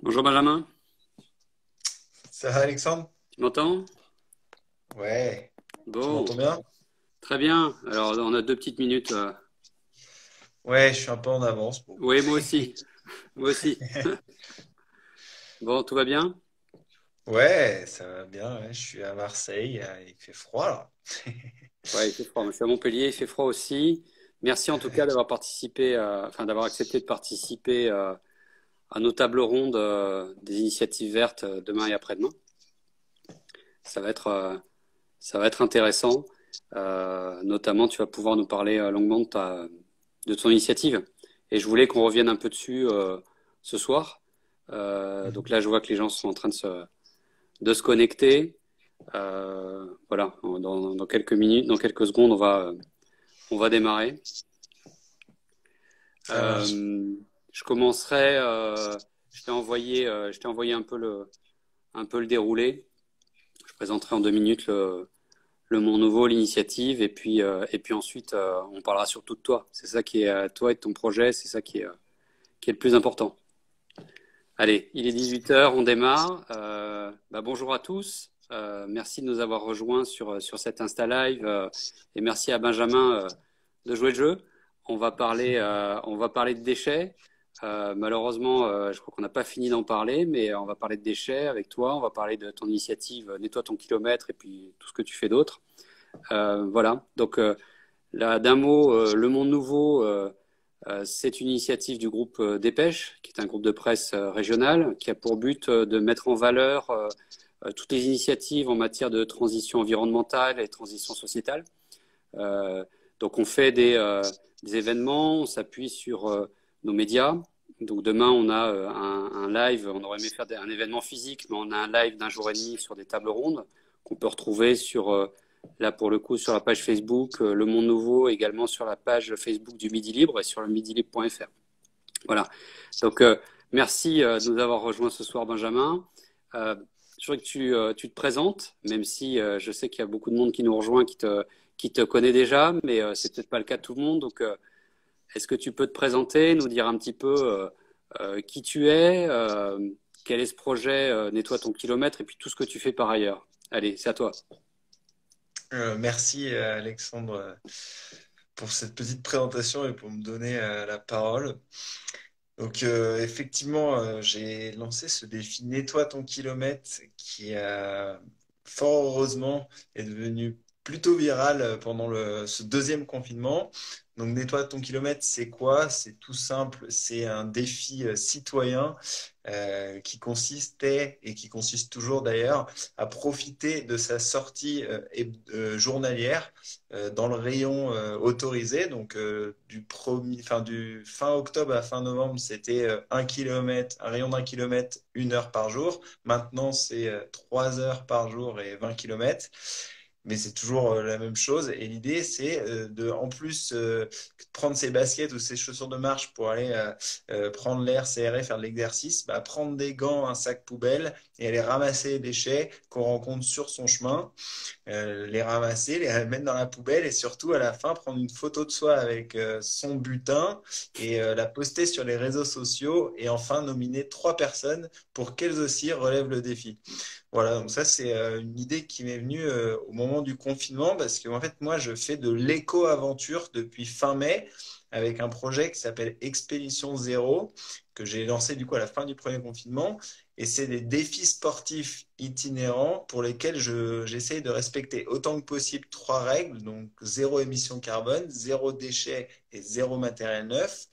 Bonjour Benjamin, Ça va, Alexandre? tu m'entends? Ouais. Tu Bon, m'entends bien? très bien. Alors, on a deux petites minutes. Ouais, je suis un peu en avance. Bon. Oui, moi aussi. Moi aussi. Bon, tout va bien? Ouais, ça va bien. Ouais. Je suis à Marseille. Il fait froid là. Ouais, il fait froid. Moi, je suis à Montpellier, il fait froid aussi. Merci en tout cas d'avoir participé, d'avoir accepté de participer à nos tables rondes des initiatives vertes demain et après-demain. Ça va être, euh, Ça va être intéressant. Notamment, tu vas pouvoir nous parler longuement de ton initiative. Et je voulais qu'on revienne un peu dessus ce soir. Donc là, je vois que les gens sont en train de se connecter. Voilà, dans quelques minutes, dans quelques secondes, on va démarrer. Ça marche. Euh, je commencerai. Je t'ai envoyé un peu le déroulé. Je présenterai en 2 minutes le Mont Nouveau, l'initiative, et puis ensuite, on parlera surtout de toi. C'est ça qui est toi et de ton projet, c'est ça qui est le plus important. Allez, il est 18 heures, on démarre. Bonjour à tous. Merci de nous avoir rejoints sur cet Insta Live et merci à Benjamin de jouer le jeu. On va parler de déchets. Malheureusement, je crois qu'on n'a pas fini d'en parler, mais on va parler de déchets avec toi. On va parler de ton initiative Nettoie ton kilomètre et puis tout ce que tu fais d'autre. Voilà. Donc, là, d'un mot, Le Monde Nouveau, c'est une initiative du groupe Dépêche, qui est un groupe de presse régional, qui a pour but de mettre en valeur toutes les initiatives en matière de transition environnementale et transition sociétale. Euh, donc, on fait des événements, on s'appuie sur nos médias. Donc, demain, on a un live. On aurait aimé faire un événement physique, mais on a un live d'un jour et demi sur des tables rondes qu'on peut retrouver là pour le coup, sur la page Facebook Le Monde Nouveau, également sur la page Facebook du Midi Libre et sur le midilibre.fr. Voilà. Donc, merci de nous avoir rejoints ce soir, Benjamin. Je voudrais que tu te présentes, même si je sais qu'il y a beaucoup de monde qui nous rejoint, qui te connaît déjà, mais c'est peut-être pas le cas de tout le monde. Donc, est-ce que tu peux te présenter, nous dire un petit peu qui tu es, quel est ce projet Nettoie ton kilomètre, et puis tout ce que tu fais par ailleurs. Allez, c'est à toi. Merci, Alexandre, pour cette petite présentation et pour me donner la parole. Donc, effectivement, j'ai lancé ce défi Nettoie ton kilomètre qui, fort heureusement, est devenu plutôt viral pendant ce deuxième confinement. Donc, Nettoie ton kilomètre, c'est quoi? C'est tout simple, c'est un défi citoyen qui consistait, et qui consiste toujours d'ailleurs, à profiter de sa sortie journalière dans le rayon autorisé. Donc, du fin octobre à fin novembre, c'était 1 km, un rayon d'1 km, 1 heure par jour. Maintenant, c'est 3 heures par jour et 20 km. Mais c'est toujours la même chose. Et l'idée, c'est en plus de prendre ses baskets ou ses chaussures de marche pour aller prendre l'air, s'aérer, faire de l'exercice, bah, prendre des gants, un sac poubelle et aller ramasser les déchets qu'on rencontre sur son chemin, les ramasser, les mettre dans la poubelle et surtout à la fin prendre une photo de soi avec son butin et la poster sur les réseaux sociaux et enfin nominer 3 personnes pour qu'elles aussi relèvent le défi. Voilà, donc ça c'est une idée qui m'est venue au moment du confinement parce que en fait moi je fais de l'éco-aventure depuis fin mai avec un projet qui s'appelle Expédition Zéro que j'ai lancé du coup à la fin du premier confinement. Et c'est des défis sportifs itinérants pour lesquels j'essaye de respecter autant que possible 3 règles, donc zéro émission carbone, zéro déchet et zéro matériel neuf.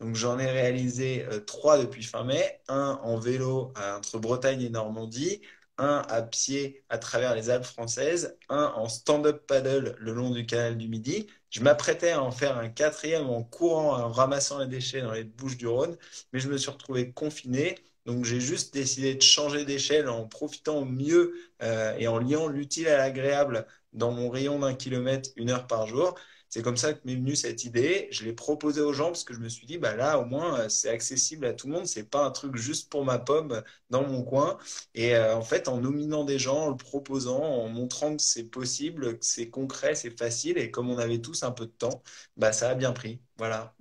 Donc j'en ai réalisé 3 depuis fin mai, un en vélo entre Bretagne et Normandie, un à pied à travers les Alpes françaises, un en stand-up paddle le long du canal du Midi. Je m'apprêtais à en faire un quatrième en courant, en ramassant les déchets dans les Bouches-du-Rhône, mais je me suis retrouvé confiné. Donc j'ai juste décidé de changer d'échelle en profitant au mieux et en liant l'utile à l'agréable dans mon rayon d'1 km, 1 heure par jour. C'est comme ça que m'est venue cette idée. Je l'ai proposée aux gens parce que je me suis dit, bah là, au moins, c'est accessible à tout le monde. C'est pas un truc juste pour ma pomme dans mon coin. Et en fait, en nominant des gens, en le proposant, en montrant que c'est possible, que c'est concret, c'est facile, et comme on avait tous un peu de temps, bah ça a bien pris. Voilà.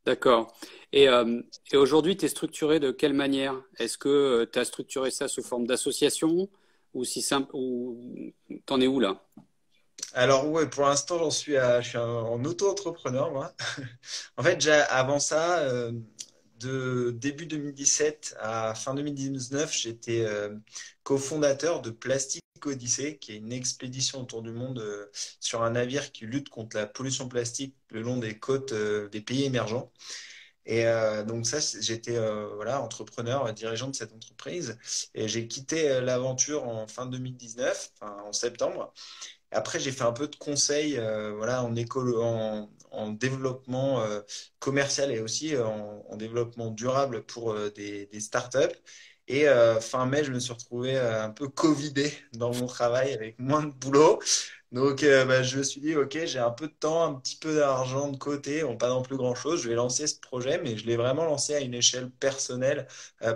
D'accord. Et aujourd'hui, tu es structuré de quelle manière? Est-ce que tu as structuré ça sous forme d'association ou si simple ou t'en es où là? Alors ouais, pour l'instant, je suis en auto-entrepreneur, moi. En fait, avant ça, de début 2017 à fin 2019, j'étais cofondateur de Plastic Odyssée, qui est une expédition autour du monde sur un navire qui lutte contre la pollution plastique le long des côtes des pays émergents. Et donc ça, j'étais voilà, entrepreneur, dirigeant de cette entreprise. Et j'ai quitté l'aventure en fin 2019, enfin, en septembre. Après, j'ai fait un peu de conseil voilà, en développement commercial et aussi en développement durable pour des startups. Et fin mai, je me suis retrouvé un peu covidé dans mon travail avec moins de boulot. Donc, bah, je me suis dit, OK, j'ai un peu de temps, un petit peu d'argent de côté, bon, pas non plus grand-chose. Je vais lancer ce projet, mais je l'ai vraiment lancé à une échelle personnelle.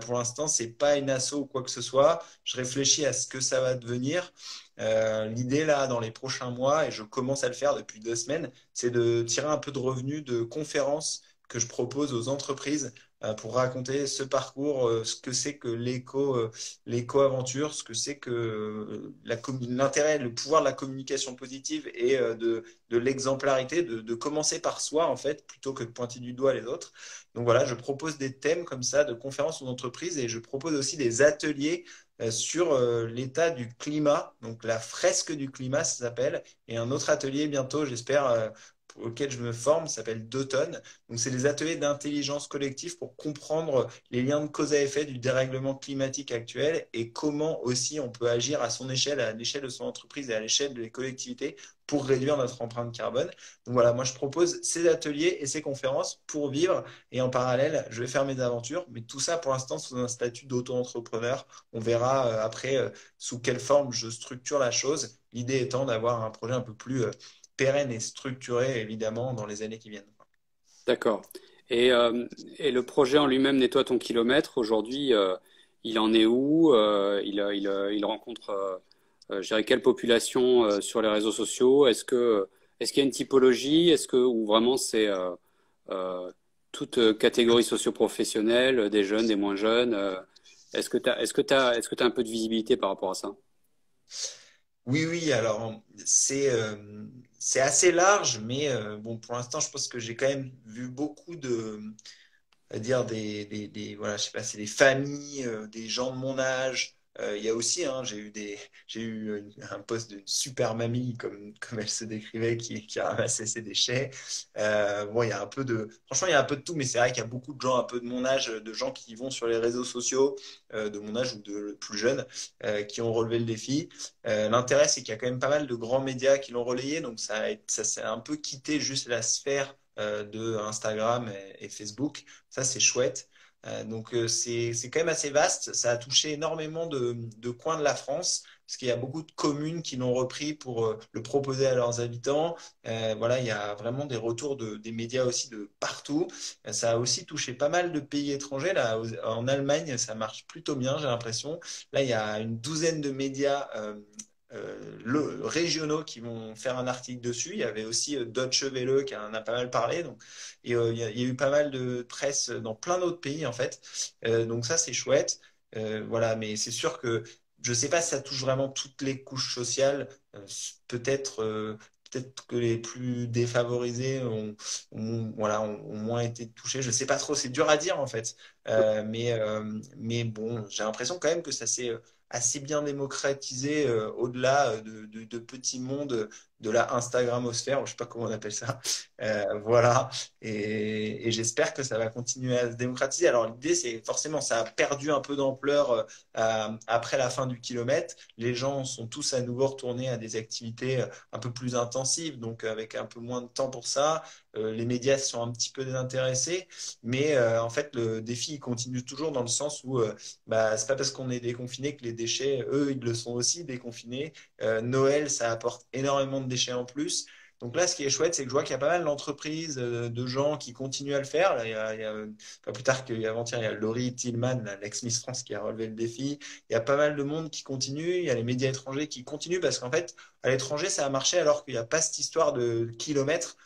Pour l'instant, c'est pas une asso ou quoi que ce soit. Je réfléchis à ce que ça va devenir. L'idée là, dans les prochains mois, et je commence à le faire depuis 2 semaines, c'est de tirer un peu de revenus de conférences que je propose aux entreprises pour raconter ce parcours, ce que c'est que l'éco-aventure, ce que c'est que l'intérêt, le pouvoir de la communication positive et de l'exemplarité, de commencer par soi en fait, plutôt que de pointer du doigt les autres. Donc voilà, je propose des thèmes comme ça de conférences aux entreprises et je propose aussi des ateliers sur l'état du climat, donc la fresque du climat, ça s'appelle, et un autre atelier bientôt, j'espère, auquel je me forme, s'appelle d'automne. Donc, c'est des ateliers d'intelligence collective pour comprendre les liens de cause à effet du dérèglement climatique actuel et comment aussi on peut agir à son échelle, à l'échelle de son entreprise et à l'échelle des collectivités pour réduire notre empreinte carbone. Donc voilà, moi je propose ces ateliers et ces conférences pour vivre et en parallèle, je vais faire mes aventures, mais tout ça pour l'instant sous un statut d'auto-entrepreneur. On verra après sous quelle forme je structure la chose. L'idée étant d'avoir un projet un peu plus pérenne et structuré, évidemment, dans les années qui viennent. D'accord. Et, euh, et le projet en lui-même, Nettoie ton kilomètre, aujourd'hui, il en est où? Il rencontre, je dirais, quelle population sur les réseaux sociaux? Est-ce qu'il y a une typologie? Ou vraiment c'est euh, toute catégorie socio-professionnelle, des jeunes, des moins jeunes? Est-ce que t'as un peu de visibilité par rapport à ça? Oui, oui, alors c'est assez large, mais bon, pour l'instant, je pense que j'ai quand même vu beaucoup à dire voilà, je sais pas, c'est des familles, des gens de mon âge. Il y a aussi, hein, j'ai eu un poste d'une super mamie, comme elle se décrivait, qui ramassait ses déchets. Bon, il y a un peu franchement, il y a un peu de tout, mais c'est vrai qu'il y a beaucoup de gens un peu de mon âge, de gens qui vont sur les réseaux sociaux, de mon âge ou de plus jeunes, qui ont relevé le défi. L'intérêt, c'est qu'il y a quand même pas mal de grands médias qui l'ont relayé, donc ça s'est un peu quitté juste la sphère de Instagram et Facebook. Ça, c'est chouette. Donc, c'est quand même assez vaste. Ça a touché énormément de coins de la France, parce qu'il y a beaucoup de communes qui l'ont repris pour le proposer à leurs habitants. Voilà, il y a vraiment des retours des médias aussi de partout. Ça a aussi touché pas mal de pays étrangers. Là, en Allemagne, ça marche plutôt bien, j'ai l'impression. Là, il y a une douzaine de médias régionaux qui vont faire un article dessus. Il y avait aussi Deutsche Welle qui en a pas mal parlé. Donc, et il y a eu pas mal de presse dans plein d'autres pays en fait. Donc ça c'est chouette. Voilà, mais c'est sûr que je sais pas si ça touche vraiment toutes les couches sociales. Peut-être peut-être que les plus défavorisés voilà, ont moins été touchés. Je sais pas trop, c'est dur à dire en fait. Mais bon, j'ai l'impression quand même que ça s'est assez bien démocratisé au-delà de petits mondes de la Instagramosphère, ou je sais pas comment on appelle ça. Voilà. Et j'espère que ça va continuer à se démocratiser. Alors l'idée, c'est forcément, ça a perdu un peu d'ampleur après la fin du kilomètre. Les gens sont tous à nouveau retournés à des activités un peu plus intensives, donc avec un peu moins de temps pour ça. Les médias sont un petit peu désintéressés, mais en fait, le défi il continue toujours dans le sens où bah, c'est pas parce qu'on est déconfiné que les déchets, eux, ils le sont aussi déconfinés. Noël, ça apporte énormément de déchets en plus. Donc là, ce qui est chouette, c'est que je vois qu'il y a pas mal d'entreprises, de gens qui continuent à le faire. Là, pas plus tard qu'avant-hier, il y a Laurie Tillman, l'ex-Miss France, qui a relevé le défi. Il y a pas mal de monde qui continue. Il y a les médias étrangers qui continuent parce qu'en fait, à l'étranger, ça a marché alors qu'il n'y a pas cette histoire de kilomètres.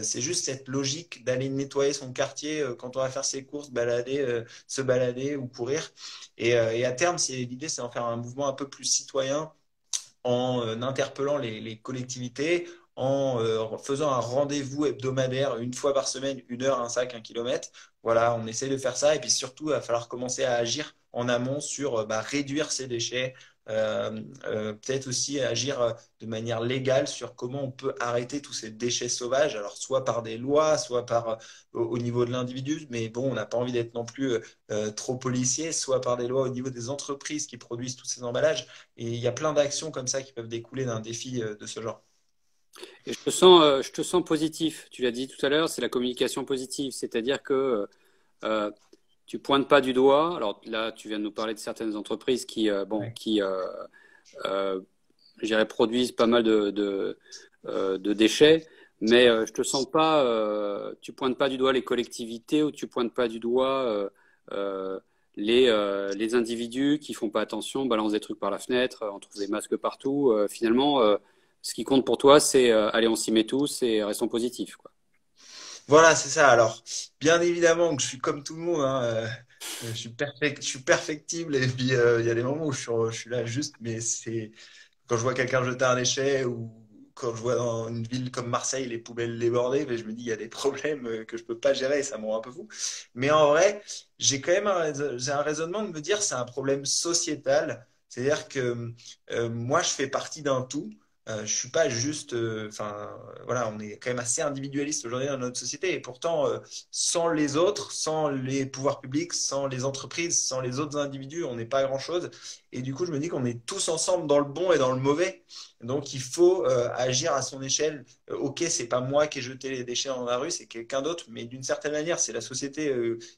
C'est juste cette logique d'aller nettoyer son quartier quand on va faire ses courses, se balader ou courir. Et à terme, l'idée, c'est d'en faire un mouvement un peu plus citoyen en interpellant les collectivités, en faisant un rendez-vous hebdomadaire, une fois par semaine, 1 heure, un sac, 1 kilomètre. Voilà, on essaie de faire ça. Et puis surtout, il va falloir commencer à agir en amont sur réduire ces déchets. Peut-être aussi agir de manière légale sur comment on peut arrêter tous ces déchets sauvages, alors soit par des lois, soit au niveau de l'individu, mais bon, on n'a pas envie d'être non plus trop policier, soit par des lois au niveau des entreprises qui produisent tous ces emballages. Et il y a plein d'actions comme ça qui peuvent découler d'un défi de ce genre. Et je te sens positif. Tu l'as dit tout à l'heure, c'est la communication positive. C'est-à-dire que euh, tu pointes pas du doigt. Alors là, tu viens de nous parler de certaines entreprises Ouais. euh, je dirais, produisent pas mal de déchets. Mais je te sens pas, tu pointes pas du doigt les collectivités ou tu pointes pas du doigt euh, les individus qui font pas attention, balancent des trucs par la fenêtre, on trouve des masques partout. Finalement, ce qui compte pour toi, c'est allez, on s'y met tous et restons positifs, quoi. Voilà, c'est ça. Alors, bien évidemment que je suis comme tout le monde, hein, je suis perfectible et puis il y a des moments où je suis là juste, mais c'est quand je vois quelqu'un jeter un déchet ou quand je vois dans une ville comme Marseille les poubelles débordées, ben, je me dis il y a des problèmes que je peux pas gérer et ça me rend un peu fou. Mais en vrai, j'ai quand même j'ai un raisonnement de me dire c'est un problème sociétal. C'est-à-dire que moi, je fais partie d'un tout. Je suis pas juste, enfin, voilà, on est quand même assez individualiste aujourd'hui dans notre société et pourtant, sans les autres, sans les pouvoirs publics, sans les entreprises, sans les autres individus, on n'est pas grand-chose. Et du coup, je me dis qu'on est tous ensemble dans le bon et dans le mauvais. Donc, il faut agir à son échelle. Ok, c'est pas moi qui ai jeté les déchets dans la rue, c'est quelqu'un d'autre, mais d'une certaine manière, c'est la société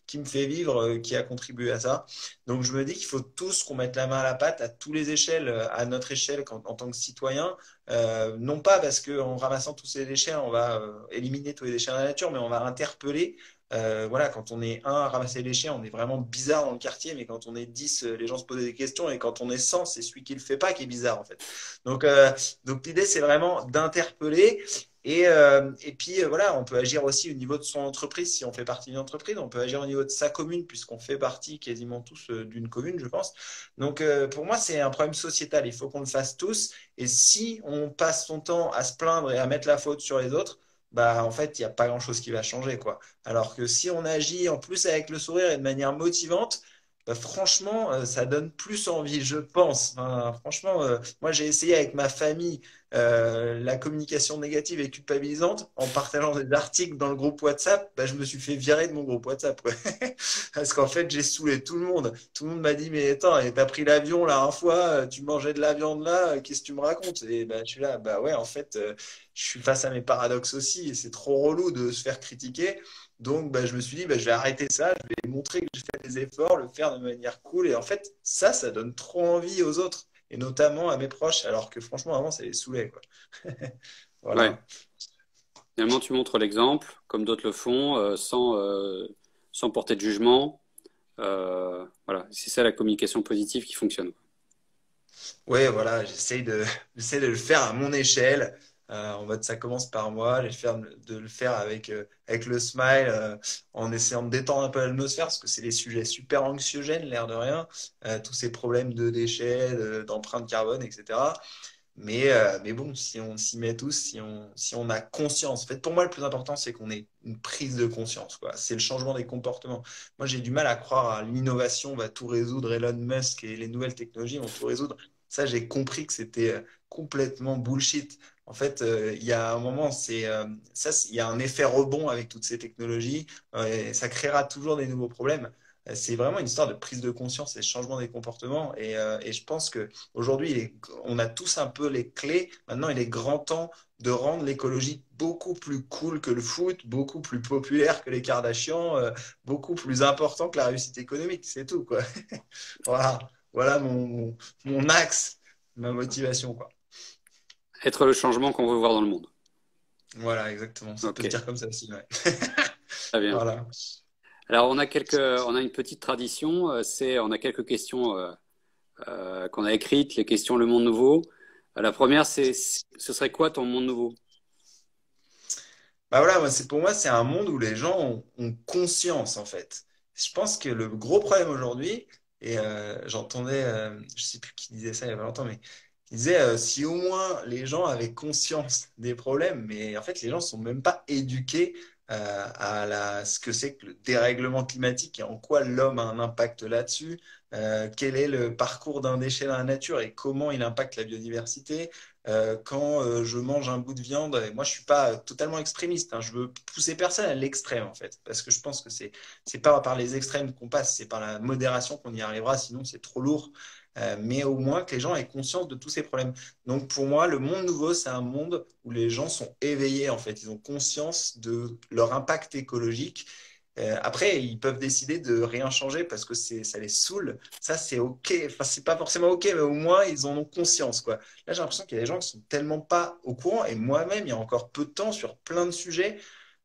qui me fait vivre, qui a contribué à ça. Donc, je me dis qu'il faut tous qu'on mette la main à la pâte à tous les échelles, à notre échelle en tant que citoyen. Non pas parce qu'en ramassant tous ces déchets, on va éliminer tous les déchets dans la nature, mais on va interpeller. Voilà, quand on est un à ramasser les déchets, on est vraiment bizarre dans le quartier, mais quand on est 10, les gens se posent des questions, et quand on est 100, c'est celui qui le fait pas qui est bizarre en fait. Donc, donc l'idée, c'est vraiment d'interpeller. Et puis voilà, on peut agir aussi au niveau de son entreprise si on fait partie d'une entreprise, on peut agir au niveau de sa commune puisqu'on fait partie quasiment tous d'une commune, je pense. Donc pour moi, c'est un problème sociétal, il faut qu'on le fasse tous. Et si on passe son temps à se plaindre et à mettre la faute sur les autres, bah en fait, il n'y a pas grand-chose qui va changer, quoi. Alors que si on agit en plus avec le sourire et de manière motivante, bah, franchement, ça donne plus envie, je pense. Enfin, franchement, moi, j'ai essayé avec ma famille la communication négative et culpabilisante en partageant des articles dans le groupe WhatsApp. Bah, je me suis fait virer de mon groupe WhatsApp, quoi. Parce qu'en fait, j'ai saoulé tout le monde. Tout le monde m'a dit, mais attends, t'as pris l'avion la dernière fois, tu mangeais de la viande là, qu'est-ce que tu me racontes? Et bah, je suis là, bah ouais, en fait, je suis face à mes paradoxes aussi, et c'est trop relou de se faire critiquer. Donc, bah, je me suis dit, bah, je vais arrêter ça, je vais montrer que je fais des efforts, le faire de manière cool. Et en fait, ça donne trop envie aux autres, et notamment à mes proches, alors que franchement, avant, ça les saoulait, quoi. Ouais. Voilà. Finalement, tu montres l'exemple, comme d'autres le font, sans porter de jugement. Voilà, c'est ça la communication positive qui fonctionne. Ouais, voilà, j'essaie de le faire à mon échelle. En mode, ça commence par moi. De le faire avec le smile, en essayant de détendre un peu l'atmosphère, parce que c'est des sujets super anxiogènes, l'air de rien. Tous ces problèmes de déchets, d'empreinte carbone, etc. Mais bon, si on s'y met tous, si on a conscience. En fait, pour moi, le plus important, c'est qu'on ait une prise de conscience, quoi. C'est le changement des comportements. Moi, j'ai du mal à croire à l'innovation va tout résoudre, Elon Musk et les nouvelles technologies vont tout résoudre. Ça, j'ai compris que c'était complètement bullshit. En fait, il y a un moment, il y a un effet rebond avec toutes ces technologies. Et ça créera toujours des nouveaux problèmes. C'est vraiment une histoire de prise de conscience et de changement des comportements. Et je pense que aujourd'hui, on a tous un peu les clés. Maintenant, il est grand temps de rendre l'écologie beaucoup plus cool que le foot, beaucoup plus populaire que les Kardashians, beaucoup plus important que la réussite économique. C'est tout, quoi. Voilà, voilà mon axe, ma motivation, quoi. Être le changement qu'on veut voir dans le monde. Voilà, exactement. Ça peut Ok, se dire comme ça aussi, ouais. très bien. Voilà. Alors, on a une petite tradition, on a quelques questions qu'on a écrites, les questions Le Monde Nouveau. La première, ce serait quoi ton monde nouveau? Bah voilà, pour moi, c'est un monde où les gens ont conscience, en fait. Je pense que le gros problème aujourd'hui, et j'entendais, je sais plus qui disait ça il y a pas longtemps, mais il disait si au moins les gens avaient conscience des problèmes, mais en fait, les gens sont même pas éduqués ce que c'est que le dérèglement climatique et en quoi l'homme a un impact là-dessus, quel est le parcours d'un déchet dans la nature et comment il impacte la biodiversité. Quand je mange un bout de viande, et moi je suis pas totalement extrémiste, hein, je veux pousser personne à l'extrême en fait, parce que je pense que c'est pas par les extrêmes qu'on passe, c'est par la modération qu'on y arrivera, sinon c'est trop lourd. Mais au moins que les gens aient conscience de tous ces problèmes. Donc pour moi, le monde nouveau, c'est un monde où les gens sont éveillés en fait, ils ont conscience de leur impact écologique. Après, ils peuvent décider de rien changer parce que ça les saoule. Ça, c'est OK. Enfin, c'est pas forcément OK, mais au moins, ils en ont conscience, quoi. Là, j'ai l'impression qu'il y a des gens qui sont tellement pas au courant. Et moi-même, il y a encore peu de temps, sur plein de sujets,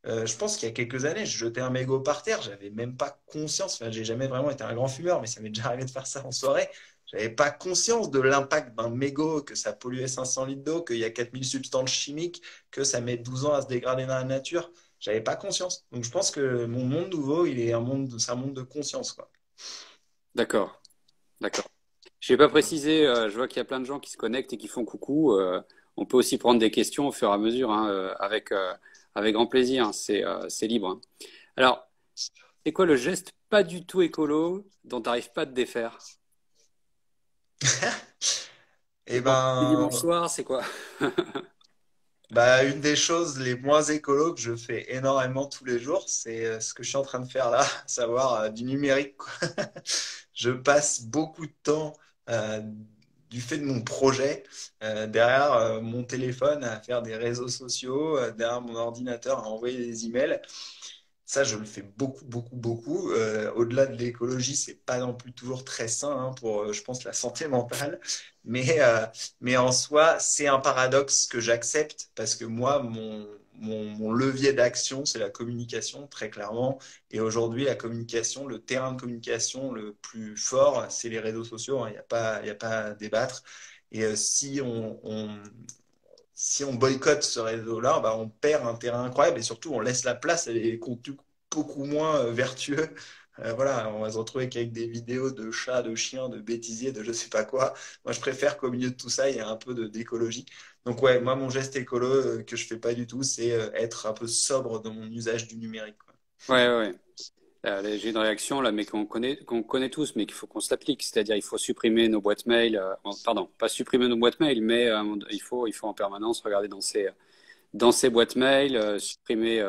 je pense qu'il y a quelques années, je jetais un mégot par terre. J'avais même pas conscience. Enfin, j'ai jamais vraiment été un grand fumeur, mais ça m'est déjà arrivé de faire ça en soirée. J'avais pas conscience de l'impact d'un mégot, que ça polluait 500 litres d'eau, qu'il y a 4000 substances chimiques, que ça met 12 ans à se dégrader dans la nature. J'avais pas conscience. Donc je pense que mon monde nouveau, c'est un monde de conscience, quoi. D'accord, d'accord. Je n'ai pas précisé, je vois qu'il y a plein de gens qui se connectent et qui font coucou. On peut aussi prendre des questions au fur et à mesure, hein, avec grand plaisir, hein. C'est libre, hein. Alors, c'est quoi le geste pas du tout écolo dont tu n'arrives pas à te défaire? Eh Les ben, dimanches soirs, c'est quoi? bah, une des choses les moins écolo que je fais énormément tous les jours, c'est ce que je suis en train de faire là, à savoir du numérique, quoi. Je passe beaucoup de temps euh, du fait de mon projet derrière mon téléphone à faire des réseaux sociaux, derrière mon ordinateur à envoyer des emails. Ça, je le fais beaucoup, beaucoup, beaucoup. Au-delà de l'écologie, c'est pas non plus toujours très sain hein, pour, je pense, la santé mentale. Mais, euh, mais en soi, c'est un paradoxe que j'accepte parce que moi, mon levier d'action, c'est la communication, très clairement. Et aujourd'hui, la communication, le terrain de communication le plus fort, c'est les réseaux sociaux, hein. Il y a pas à débattre. Et si on boycotte ce réseau-là, bah, on perd un terrain incroyable et surtout on laisse la place à des contenus beaucoup moins vertueux. Voilà, on va se retrouver qu'avec des vidéos de chats, de chiens, de bêtisiers, de je sais pas quoi. Moi, je préfère qu'au milieu de tout ça, il y ait un peu d'écologie. Donc ouais, moi, mon geste écolo que je fais pas du tout, c'est être un peu sobre dans mon usage du numérique, quoi. Ouais, ouais, ouais. Là, j'ai une réaction là, mais qu'on connaît tous, mais qu'il faut qu'on se l'applique. C'est-à-dire, il faut supprimer nos boîtes mail. Pardon, pas supprimer nos boîtes mail, mais il faut en permanence regarder dans ses boîtes mail, supprimer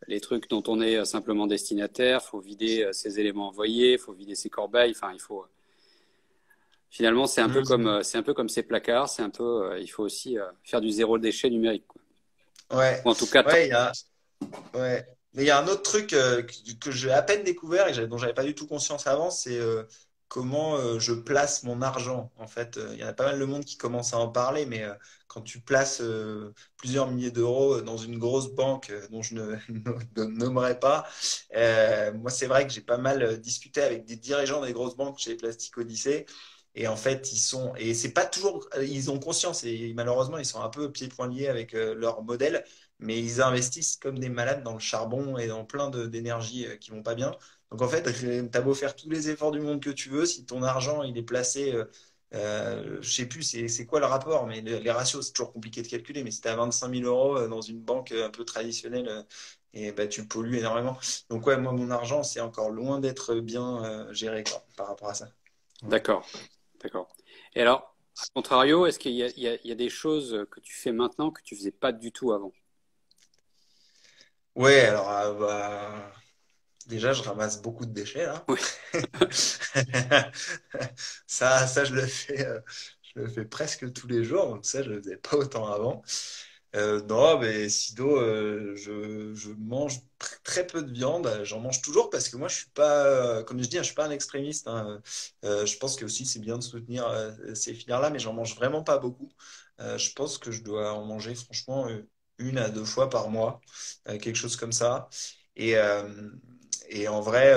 les trucs dont on est simplement destinataire. Faut vider ses éléments envoyés, faut vider ses corbeilles. Enfin, il faut. Finalement, Mhm. c'est un peu comme ces placards. C'est un peu. Il faut aussi faire du zéro déchet numérique, quoi. Ouais, Ou en tout cas, ouais, ouais. Mais il y a un autre truc que j'ai à peine découvert et dont j'avais pas du tout conscience avant, c'est comment je place mon argent. En fait, il y en a pas mal de monde qui commence à en parler, mais quand tu places plusieurs milliers d'euros dans une grosse banque dont je ne nommerai pas, moi c'est vrai que j'ai pas mal discuté avec des dirigeants des grosses banques chez Plastic Odyssey. Et en fait, et c'est pas toujours, ils ont conscience et malheureusement, ils sont un peu pieds poings liés avec leur modèle mais ils investissent comme des malades dans le charbon et dans plein d'énergies qui vont pas bien. Donc en fait, t'as beau faire tous les efforts du monde que tu veux, si ton argent il est placé, je sais plus c'est quoi le rapport, mais les ratios c'est toujours compliqué de calculer, mais si t'as 25 000 euros dans une banque un peu traditionnelle, et bah, tu pollues énormément. Donc ouais, moi mon argent c'est encore loin d'être bien géré quoi, par rapport à ça. Ouais. d'accord, d'accord. Et alors, à contrario, est-ce qu'il y a des choses que tu fais maintenant que tu faisais pas du tout avant? Ouais, alors bah, déjà, je ramasse beaucoup de déchets là. Oui, Ça, je le fais presque tous les jours, donc ça, je le faisais pas autant avant. Non, mais sinon, je mange très peu de viande. J'en mange toujours parce que moi, je suis pas, comme je dis, hein, je suis pas un extrémiste, hein. Je pense que aussi c'est bien de soutenir ces filières-là, mais j'en mange vraiment pas beaucoup. Je pense que je dois en manger franchement une à deux fois par mois, quelque chose comme ça. Et, euh, et en vrai,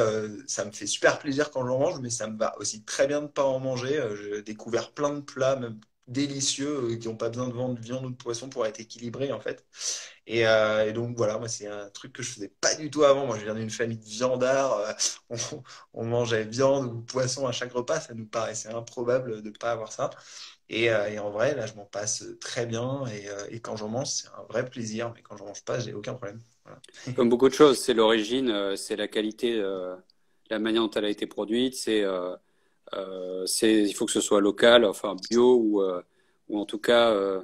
ça me fait super plaisir quand j'en mange, mais ça me va aussi très bien de pas en manger. J'ai découvert plein de plats, même délicieux, qui n'ont pas besoin de viande ou de poisson pour être équilibrés en fait. Et donc voilà, moi c'est un truc que je faisais pas du tout avant. Moi je viens d'une famille de viandards, on, on mangeait viande ou poisson à chaque repas, ça nous paraissait improbable de ne pas avoir ça. Et en vrai, là je m'en passe très bien et quand j'en mange, c'est un vrai plaisir, mais quand j'en mange pas, j'ai aucun problème. Voilà. Comme beaucoup de choses, c'est l'origine, c'est la qualité, la manière dont elle a été produite, il faut que ce soit local, enfin bio ou en tout cas euh,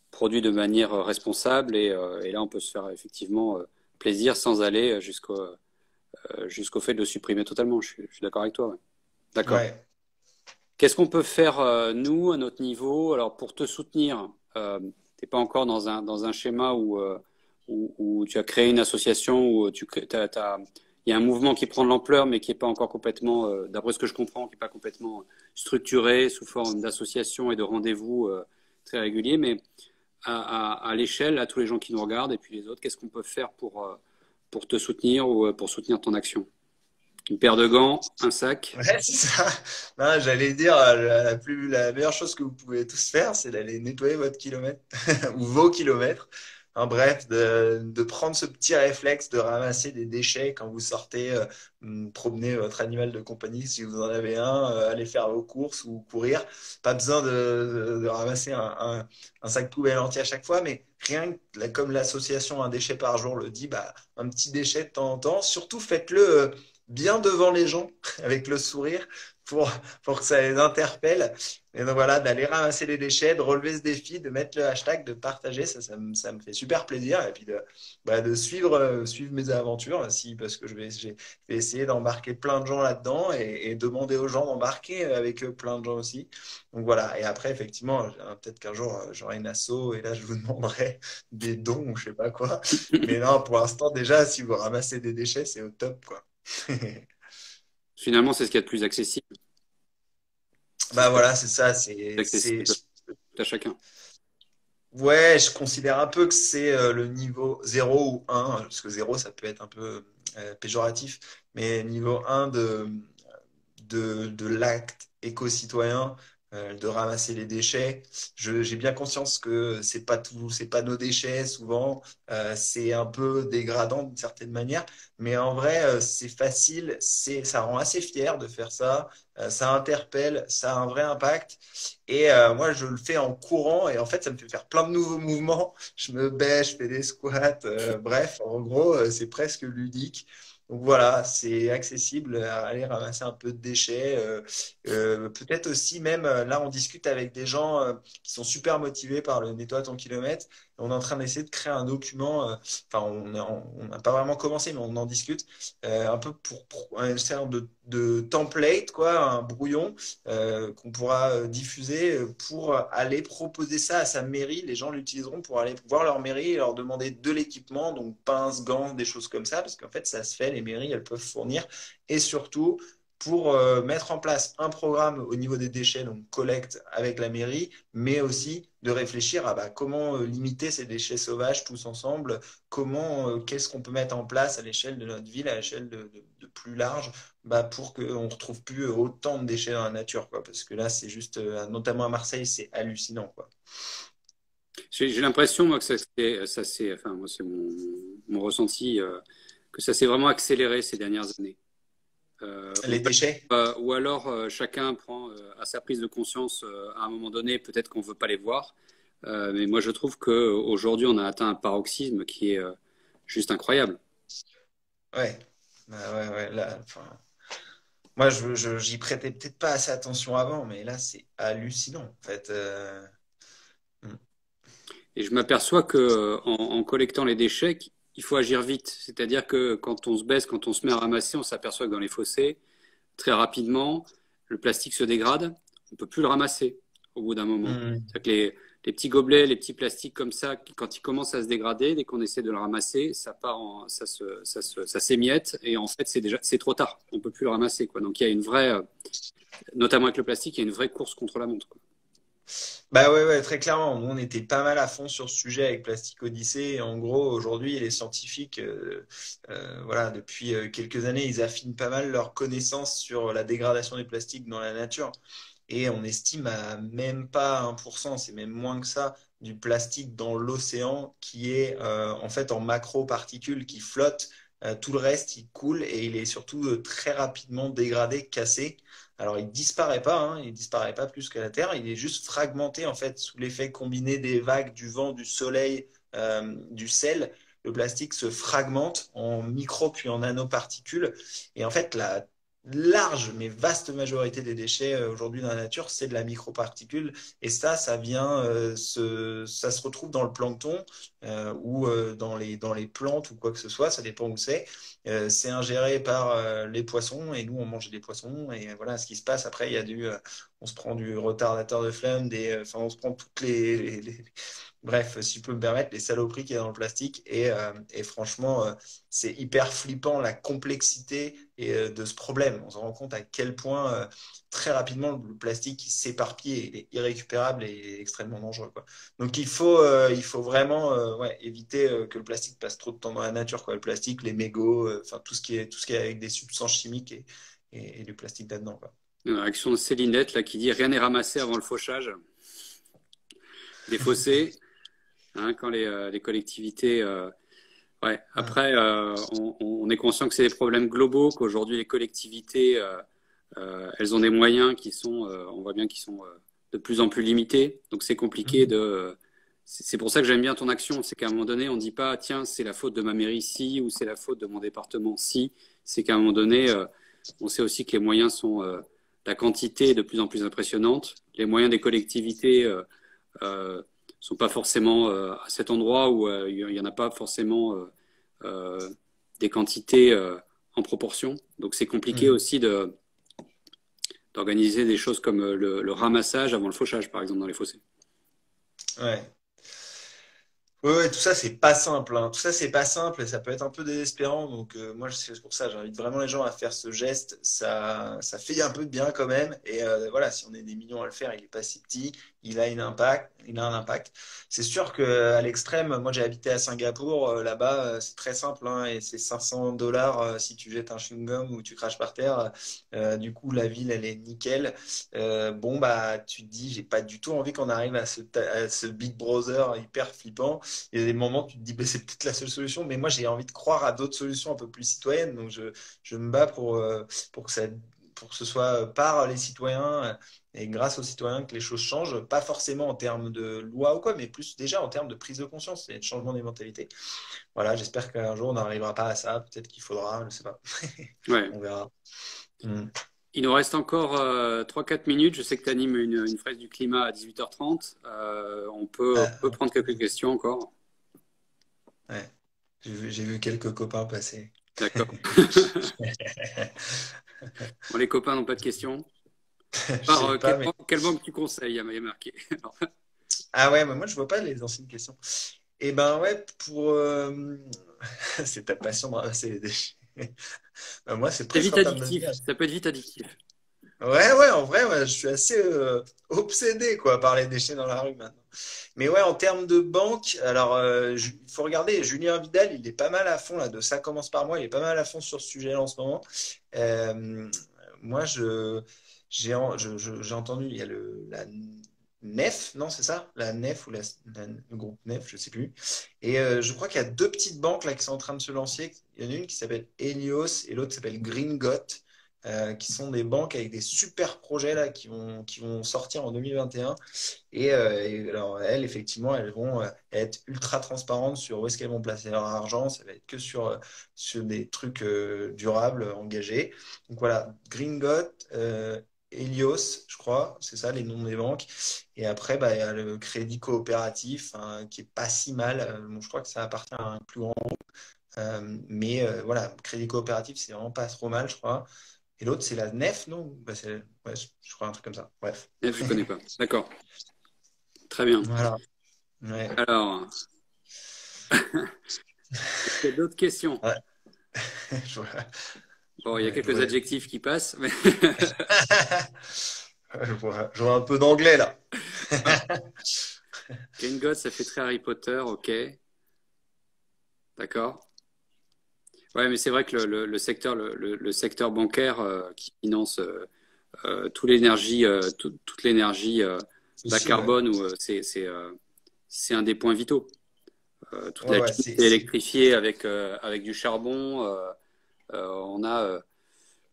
produit de manière responsable. Et là, on peut se faire effectivement plaisir sans aller jusqu'au fait de le supprimer totalement. Je suis d'accord avec toi. Ouais. D'accord. Ouais. Qu'est-ce qu'on peut faire, nous, à notre niveau, alors pour te soutenir, t'es pas encore dans un schéma où tu as créé une association, il y a un mouvement qui prend de l'ampleur, mais qui n'est pas encore complètement, d'après ce que je comprends, qui n'est pas complètement structuré sous forme d'association et de rendez-vous très réguliers. Mais à l'échelle, à tous les gens qui nous regardent et puis les autres, qu'est-ce qu'on peut faire pour te soutenir ou pour soutenir ton action? Une paire de gants, un sac. Ouais, c'est ça. Non, j'allais dire, la meilleure chose que vous pouvez tous faire, c'est d'aller nettoyer votre kilomètre ou vos kilomètres. Bref, de prendre ce petit réflexe de ramasser des déchets quand vous sortez promener votre animal de compagnie, si vous en avez un, aller faire vos courses ou courir. Pas besoin de ramasser un sac poubelle entier à chaque fois, mais rien que comme l'association Un déchet par jour le dit, bah, un petit déchet de temps en temps. Surtout, faites-le bien devant les gens, avec le sourire, pour, pour que ça les interpelle. Et donc voilà, d'aller ramasser les déchets, de relever ce défi, de mettre le hashtag, de partager, ça me fait super plaisir. Et puis de suivre mes aventures aussi, parce que je vais essayer d'embarquer plein de gens là-dedans et demander aux gens d'embarquer avec eux plein de gens aussi. Donc voilà, et après, effectivement, peut-être qu'un jour, j'aurai une asso et là, je vous demanderai des dons ou je sais pas quoi. Mais non, pour l'instant, déjà, si vous ramassez des déchets, c'est au top, quoi. Finalement, c'est ce qu'il y a de plus accessible. C'est ce Bah qu'il y a voilà, c'est ça. de plus accessible à chacun. Ouais, je considère un peu que c'est le niveau 0 ou 1, parce que 0, ça peut être un peu péjoratif, mais niveau 1 de l'acte éco-citoyen, de ramasser les déchets. J'ai bien conscience que c'est pas tout, c'est pas nos déchets souvent, c'est un peu dégradant d'une certaine manière, mais en vrai, c'est facile, ça rend assez fier de faire ça, ça interpelle, ça a un vrai impact. Et moi, je le fais en courant et en fait, ça me fait faire plein de nouveaux mouvements. Je me baisse, je fais des squats, bref, en gros, c'est presque ludique. Donc voilà, c'est accessible à aller ramasser un peu de déchets. Peut-être aussi même, là, on discute avec des gens qui sont super motivés par le Nettoie ton kilomètre. On est en train d'essayer de créer un document. Enfin, on n'a pas vraiment commencé, mais on en discute. Un peu pour une sorte de template, quoi, un brouillon qu'on pourra diffuser pour aller proposer ça à sa mairie. Les gens l'utiliseront pour aller voir leur mairie et leur demander de l'équipement, donc pinces, gants, des choses comme ça, parce qu'en fait, ça se fait, les mairies, elles peuvent fournir. Et surtout, pour mettre en place un programme au niveau des déchets, donc collecte avec la mairie, mais aussi de réfléchir à bah, comment limiter ces déchets sauvages tous ensemble, qu'est-ce qu'on peut mettre en place à l'échelle de notre ville, à l'échelle de plus large, bah, pour qu'on ne retrouve plus autant de déchets dans la nature, quoi. Parce que là, c'est juste, notamment à Marseille, c'est hallucinant, quoi. J'ai l'impression, moi, que enfin, moi, c'est mon ressenti, que ça s'est vraiment accéléré ces dernières années. Les déchets? Ou alors chacun prend à sa prise de conscience à un moment donné, peut-être qu'on ne veut pas les voir. Mais moi, je trouve qu'aujourd'hui, on a atteint un paroxysme qui est juste incroyable. Ouais. Bah ouais, ouais, là, enfin, moi, j'y prêtais peut-être pas assez attention avant, mais là, c'est hallucinant, en fait. Hmm. Et je m'aperçois que en collectant les déchets, il faut agir vite. C'est-à-dire que quand on se baisse, quand on se met à ramasser, on s'aperçoit que dans les fossés, très rapidement, le plastique se dégrade. On ne peut plus le ramasser au bout d'un moment. Hmm. C'est-à-dire que les petits gobelets, les petits plastiques comme ça, quand ils commencent à se dégrader, dès qu'on essaie de le ramasser, ça s'émiette et en fait, c'est trop tard. On ne peut plus le ramasser, quoi. Donc il y a une vraie, notamment avec le plastique, il y a une vraie course contre la montre, quoi. Bah ouais, ouais, très clairement. Nous, on était pas mal à fond sur ce sujet avec Plastic Odyssey. Et en gros, aujourd'hui, les scientifiques, voilà, depuis quelques années, ils affinent pas mal leurs connaissances sur la dégradation des plastiques dans la nature. et on estime à même pas 1%, c'est même moins que ça, du plastique dans l'océan qui est en fait en macro-particules qui flottent. Tout le reste, il coule et il est surtout très rapidement dégradé, cassé. Alors, il disparaît pas, hein, il disparaît pas plus que la Terre, il est juste fragmenté en fait sous l'effet combiné des vagues, du vent, du soleil, du sel. Le plastique se fragmente en micro puis en nanoparticules. Et en fait, la large mais vaste majorité des déchets aujourd'hui dans la nature, c'est de la microparticule. Et ça vient, ça se retrouve dans le plancton ou dans les plantes ou quoi que ce soit, ça dépend où c'est. C'est ingéré par les poissons et nous, on mange des poissons. Et voilà ce qui se passe. Après, il y a on se prend du retardateur de flamme, enfin, on se prend toutes bref, si je peux me permettre, les saloperies qu'il y a dans le plastique. Et franchement, c'est hyper flippant la complexité de ce problème. On se rend compte à quel point très rapidement le plastique il s'éparpille, il est irrécupérable et extrêmement dangereux, quoi. Donc il faut vraiment ouais, éviter que le plastique passe trop de temps dans la nature, quoi. Le plastique, les mégots, enfin tout ce qui est avec des substances chimiques et du plastique là-dedans, quoi. Action de Célinette là qui dit rien n'est ramassé avant le fauchage des fossés, hein, quand les collectivités. Ouais. Ouais. Après, on est conscient que c'est des problèmes globaux, qu'aujourd'hui les collectivités, elles ont des moyens qui sont, on voit bien qu'ils sont de plus en plus limités. Donc c'est compliqué Mhm. de. C'est pour ça que j'aime bien ton action, c'est qu'à un moment donné, on ne dit pas, tiens, c'est la faute de ma mairie ci ou c'est la faute de mon département ci. C'est qu'à un moment donné, on sait aussi que les moyens sont, la quantité est de plus en plus impressionnante. Les moyens des collectivités euh, sont pas forcément à cet endroit où il y en a pas forcément euh, des quantités en proportion. Donc c'est compliqué Mhm. aussi d'organiser des choses comme le ramassage avant le fauchage, par exemple, dans les fossés. Ouais. Ouais, ouais, tout ça, c'est pas simple, hein. Tout ça, c'est pas simple et ça peut être un peu désespérant. Donc, moi, c'est pour ça, j'invite vraiment les gens à faire ce geste. Ça fait un peu de bien quand même. Et voilà, si on est des millions à le faire, il est pas si petit. Il a un impact. C'est sûr que à l'extrême, moi, j'ai habité à Singapour. Là-bas, c'est très simple, hein, et c'est 500 dollars si tu jettes un chewing-gum ou tu craches par terre. Du coup, la ville, elle est nickel. Bon, bah, tu te dis, j'ai pas du tout envie qu'on arrive à ce Big Brother hyper flippant. Il y a des moments où tu te dis, bah, c'est peut-être la seule solution, mais moi j'ai envie de croire à d'autres solutions un peu plus citoyennes. Donc je me bats pour pour que ce soit par les citoyens et grâce aux citoyens que les choses changent, pas forcément en termes de loi ou quoi, mais plus déjà en termes de prise de conscience et de changement des mentalités. Voilà, j'espère qu'un jour on n'arrivera pas à ça. Peut-être qu'il faudra, je ne sais pas. Ouais. On verra. Mm. Il nous reste encore 3-4 minutes. Je sais que tu animes une fraise du climat à 18h30. On peut prendre quelques questions encore. Ouais. J'ai vu quelques copains passer. D'accord. Bon, les copains n'ont pas de questions. Je sais pas, mais. Quelle banque tu conseilles? Il y a marqué. Ah ouais, mais moi je vois pas les anciennes questions. Et ben ouais, pour c'est ta passion de ramasser les déchets. Moi, c'est C'est presque vite en termes de addictif. ménage. Ça peut être vite addictif. Ouais, ouais, en vrai, ouais, je suis assez obsédé quoi par les déchets dans la rue maintenant. Mais ouais, en termes de banque, alors il faut regarder, Julien Vidal, il est pas mal à fond là, de ça commence par moi, il est pas mal à fond sur ce sujet en ce moment. Euh, moi, j'ai entendu, il y a la Nef, non, c'est ça? La Nef ou le groupe Nef, je sais plus. Et je crois qu'il y a deux petites banques là qui sont en train de se lancer. Il y en a une qui s'appelle Helios et l'autre s'appelle Gringot, qui sont des banques avec des super projets là qui vont sortir en 2021. Et alors, elles, effectivement, elles vont être ultra transparentes sur où est-ce qu'elles vont placer leur argent. Ça va être que sur des trucs durables, engagés. Donc voilà, Gringot, Helios, je crois, c'est ça les noms des banques. Et après, bah, il y a le crédit coopératif hein, qui est pas si mal. Bon, je crois que ça appartient à un plus grand. Mais voilà, crédit coopératif, c'est vraiment pas trop mal, je crois. Et l'autre, c'est la Nef, non? Bah, ouais, je crois un truc comme ça. Bref. Je connais pas. D'accord. Très bien. Voilà. Ouais. Alors, est-ce qu'il y a d'autres questions? Ouais. Je vois, Bon, il y a ouais, quelques adjectifs qui passent, mais je vois un peu d'anglais là. voilà. Gringotts, ça fait très Harry Potter, ok. D'accord. Ouais, mais c'est vrai que le secteur bancaire qui finance toute l'énergie bas Aussi, ouais. carbone, c'est un des points vitaux. Toute Ouais, la ouais, Chine est électrifiée avec du charbon. On a,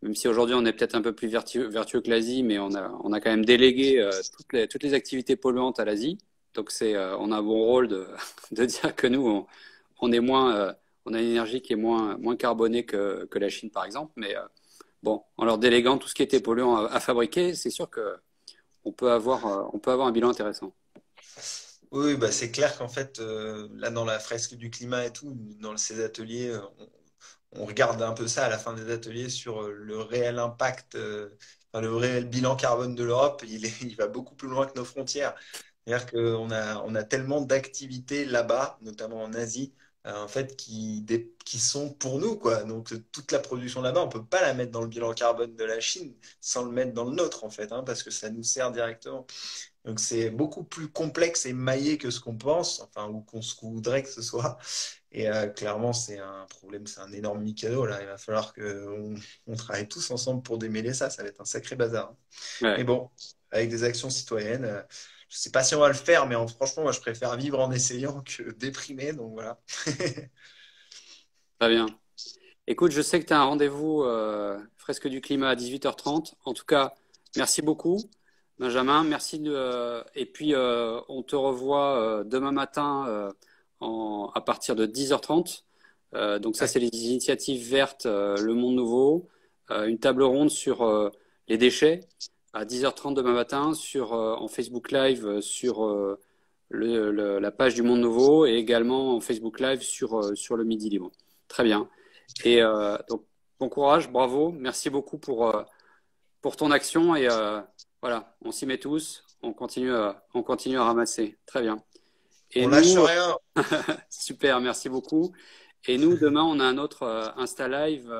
même si aujourd'hui on est peut-être un peu plus vertueux que l'Asie, mais on a quand même délégué toutes les activités polluantes à l'Asie. Donc on a un bon rôle de dire que nous, on est on a une énergie qui est moins carbonée que la Chine, par exemple. Mais bon, en leur déléguant tout ce qui était polluant à fabriquer, c'est sûr que on peut avoir un bilan intéressant. Oui, bah c'est clair qu'en fait, là, dans la fresque du climat et tout, ces ateliers, on regarde un peu ça à la fin des ateliers sur le réel impact, enfin, le réel bilan carbone de l'Europe. Il va beaucoup plus loin que nos frontières. C'est-à-dire on a tellement d'activités là-bas, notamment en Asie, en fait, qui sont pour nous, quoi. Donc, toute la production là-bas, on peut pas la mettre dans le bilan carbone de la Chine sans le mettre dans le nôtre, en fait, hein, parce que ça nous sert directement. Donc c'est beaucoup plus complexe et maillé que ce qu'on pense, enfin, ou qu'on voudrait que ce soit. Et clairement, c'est un problème, c'est un énorme Mikado, là. Il va falloir on travaille tous ensemble pour démêler ça. Ça va être un sacré bazar, hein. Mais Ouais, bon, avec des actions citoyennes, je sais pas si on va le faire, mais franchement, moi, je préfère vivre en essayant que déprimer. Donc voilà. très bien. Écoute, je sais que tu as un rendez-vous fresque du climat à 18h30. En tout cas, merci beaucoup, Benjamin. Et puis, on te revoit demain matin à partir de 10h30. Donc ça, Ouais. c'est les initiatives vertes, Le Monde Nouveau. Une table ronde sur les déchets à 10h30 demain matin en Facebook Live sur la page du Monde Nouveau et également en Facebook Live sur le Midi Libre. Très bien. Et donc, bon courage, bravo, merci beaucoup pour ton action et voilà, on s'y met tous, on continue à ramasser. Très bien. Et On lâche nous, rien. super, merci beaucoup. Et nous, demain, on a un autre Insta Live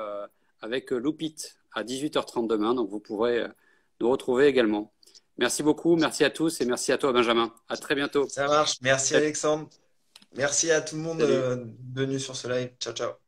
avec Loupit à 18h30 demain, donc vous pourrez nous retrouver également. Merci beaucoup, merci à tous et merci à toi, Benjamin. À très bientôt. Ça marche. Merci Salut. Alexandre. Merci à tout le monde Salut. venu sur ce live. Ciao, ciao.